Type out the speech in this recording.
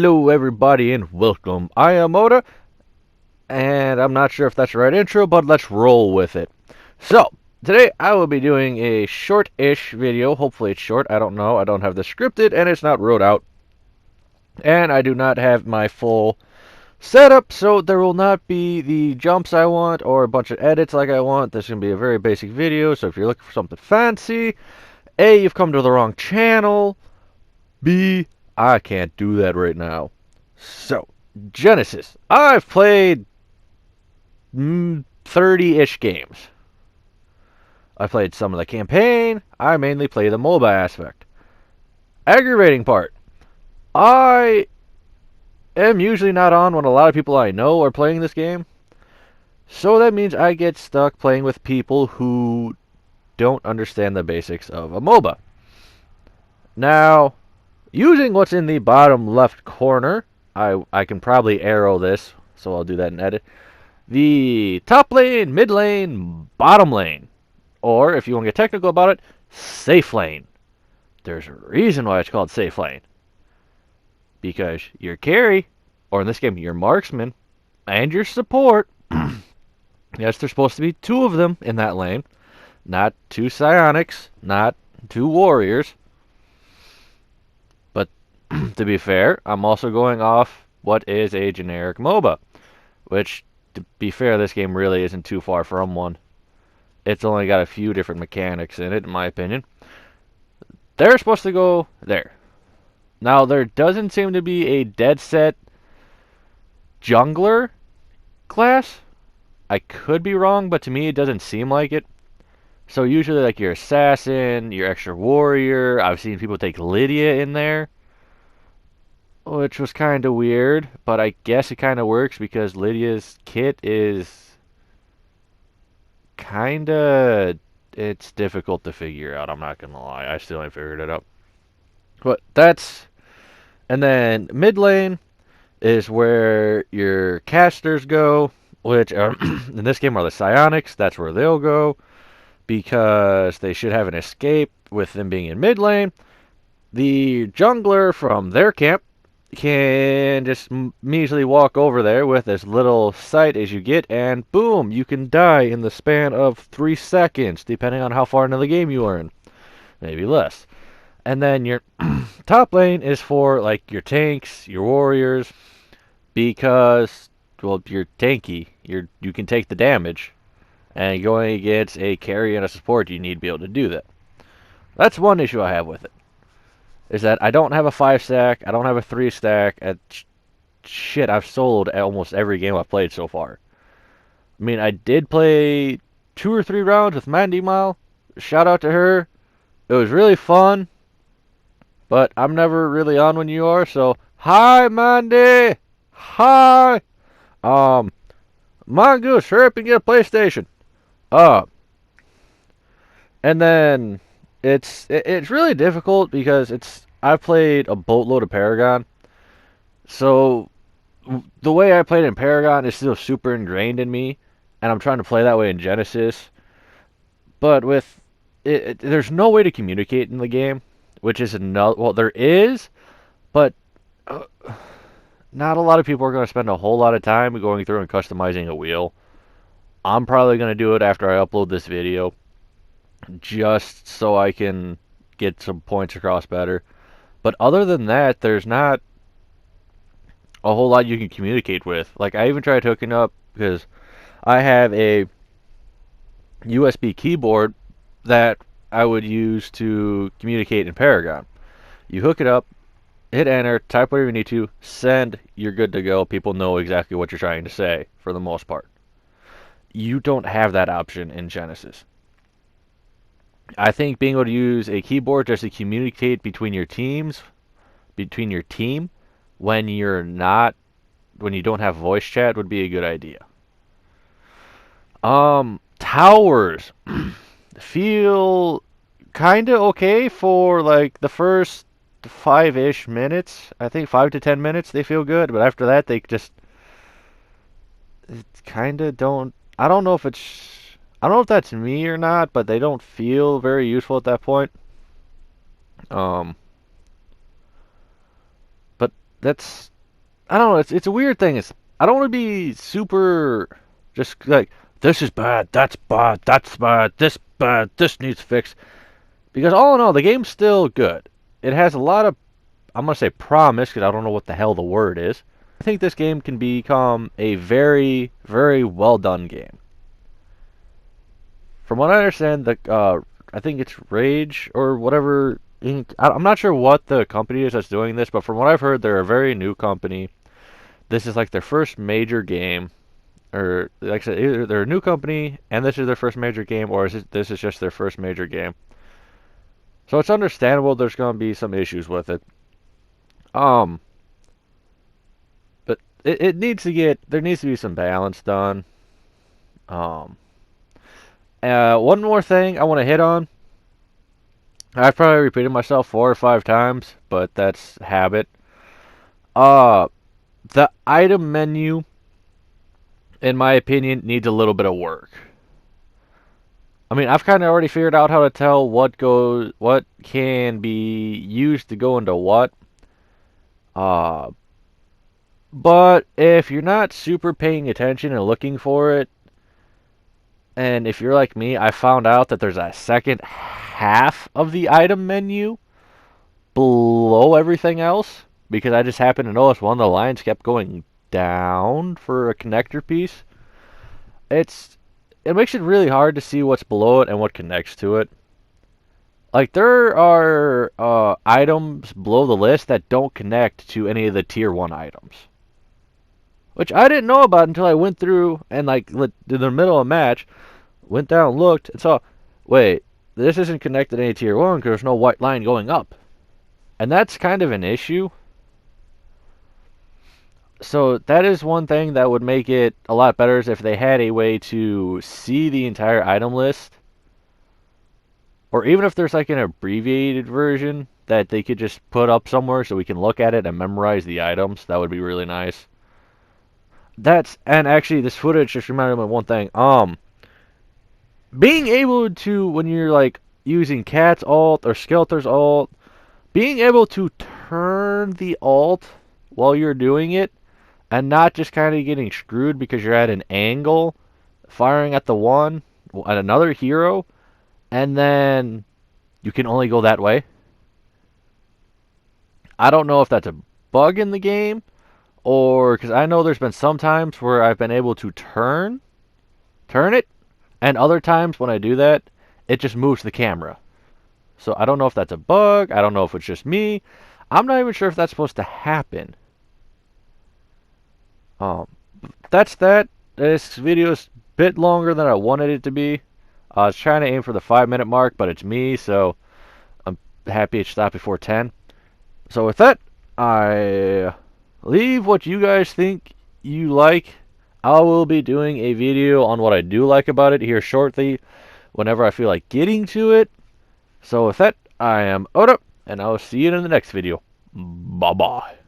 Hello everybody and welcome. I am Oda, and I'm not sure if that's the right intro, but let's roll with it. So, today I will be doing a short-ish video. Hopefully it's short, I don't know. I don't have this scripted and it's not wrote out. And I do not have my full setup, so there will not be the jumps I want or a bunch of edits like I want. This is going to be a very basic video, so if you're looking for something fancy, A, you've come to the wrong channel, B, I can't do that right now. So, Genesis. I've played 30-ish games. I played some of the campaign. I mainly play the MOBA aspect. Aggravating part. I am usually not on when a lot of people I know are playing this game. So that means I get stuck playing with people who don't understand the basics of a MOBA. Now, using what's in the bottom left corner, I can probably arrow this, so I'll do that in edit. The top lane, mid lane, bottom lane. Or, if you want to get technical about it, safe lane. There's a reason why it's called safe lane. Because your carry, or in this game, your marksman, and your support, yes, there's supposed to be two of them in that lane. Not two psionics, not two warriors. But, to be fair, I'm also going off what is a generic MOBA. Which, to be fair, this game really isn't too far from one. It's only got a few different mechanics in it, in my opinion. They're supposed to go there. Now, there doesn't seem to be a dead set jungler class. I could be wrong, but to me it doesn't seem like it. So usually like your assassin, your extra warrior, I've seen people take Lydia in there, which was kind of weird, but I guess it kind of works because Lydia's kit is it's difficult to figure out, I'm not gonna lie. I still ain't figured it out. But and then mid lane is where your casters go, which are, in this game are the psionics. That's where they'll go, because they should have an escape with them being in mid lane. The jungler from their camp can just measly walk over there with as little sight as you get, and boom, you can die in the span of 3 seconds, depending on how far into the game you are in. Maybe less. And then your top lane is for, like, your tanks, your warriors, because, well, you're tanky. You can take the damage, and going against a carry and a support, you need to be able to do that. That's one issue I have with it. Is that I don't have a 5-stack, I don't have a 3-stack. Shit, I've soloed almost every game I've played so far. I mean, I did play 2 or 3 rounds with Mandy Mile. Shout out to her. It was really fun. But I'm never really on when you are, so hi Mandy! Hi! Mongoose, hurry up and get a PlayStation. And then it's really difficult because I've played a boatload of Paragon. So the way I played in Paragon is still super ingrained in me, and I'm trying to play that way in Genesis. But with there's no way to communicate in the game, which is another. Well, there is, but not a lot of people are going to spend a whole lot of time going through and customizing a wheel. I'm probably going to do it after I upload this video, just so I can get some points across better. But other than that, there's not a whole lot you can communicate with. Like, I even tried hooking up, because I have a USB keyboard that I would use to communicate in Paragon. You hook it up, hit enter, type whatever you need to, send, you're good to go. People know exactly what you're trying to say, for the most part. You don't have that option in Genesis. I think being able to use a keyboard just to communicate between your teams, between your team, when you don't have voice chat would be a good idea. Towers feel kinda okay for like the first 5-ish minutes. I think 5 to 10 minutes they feel good, but after that they just kinda don't. I don't know if that's me or not, but they don't feel very useful at that point. But that's I don't know. It's a weird thing. I don't want to be super just like this is bad, that's bad, this needs fixed. Because all in all, the game's still good. It has a lot of, I'm gonna say promise because I don't know what the hell the word is. I think this game can become a very, very well done game. From what I understand, I think it's Rage or whatever Inc. I'm not sure what the company is that's doing this, but from what I've heard, they're a very new company. This is like their first major game, or like I said, either they're a new company and this is their first major game, or this is just their first major game. So it's understandable there's going to be some issues with it. Um, but it needs to get there needs to be some balance done. Um, one more thing I want to hit on. I've probably repeated myself 4 or 5 times, but that's habit. Uh, the item menu, in my opinion, needs a little bit of work. I mean, I've kind of already figured out how to tell what can be used to go into what. Uh, but if you're not super paying attention and looking for it, and if you're like me, I found out that there's a second half of the item menu below everything else because I just happened to notice one of the lines kept going down for a connector piece. It makes it really hard to see what's below it and what connects to it. Like there are items below the list that don't connect to any of the tier 1 items. Which I didn't know about until I went through and like in the middle of a match, went down, looked, and saw, wait, this isn't connected to any tier 1 because there's no white line going up. And that's kind of an issue. So that is one thing that would make it a lot better is if they had a way to see the entire item list. Or even if there's like an abbreviated version that they could just put up somewhere so we can look at it and memorize the items, that would be really nice. And actually this footage just reminded me of one thing. Being able to, when you're like using Cat's alt or Skelter's alt, being able to turn the alt while you're doing it and not just kind of getting screwed because you're at an angle firing at at another hero, and then you can only go that way. I don't know if that's a bug in the game or because I know there's been some times where I've been able to turn it, and other times when I do that, it just moves the camera. So I don't know if that's a bug. I don't know if it's just me. I'm not even sure if that's supposed to happen. Um, that's that. This video is a bit longer than I wanted it to be. I was trying to aim for the 5-minute mark, but it's me, so I'm happy it stopped before 10. So with that, I leave what you guys think you like. I will be doing a video on what I do like about it here shortly, whenever I feel like getting to it. So with that, I am Oda, and I will see you in the next video. Bye-bye.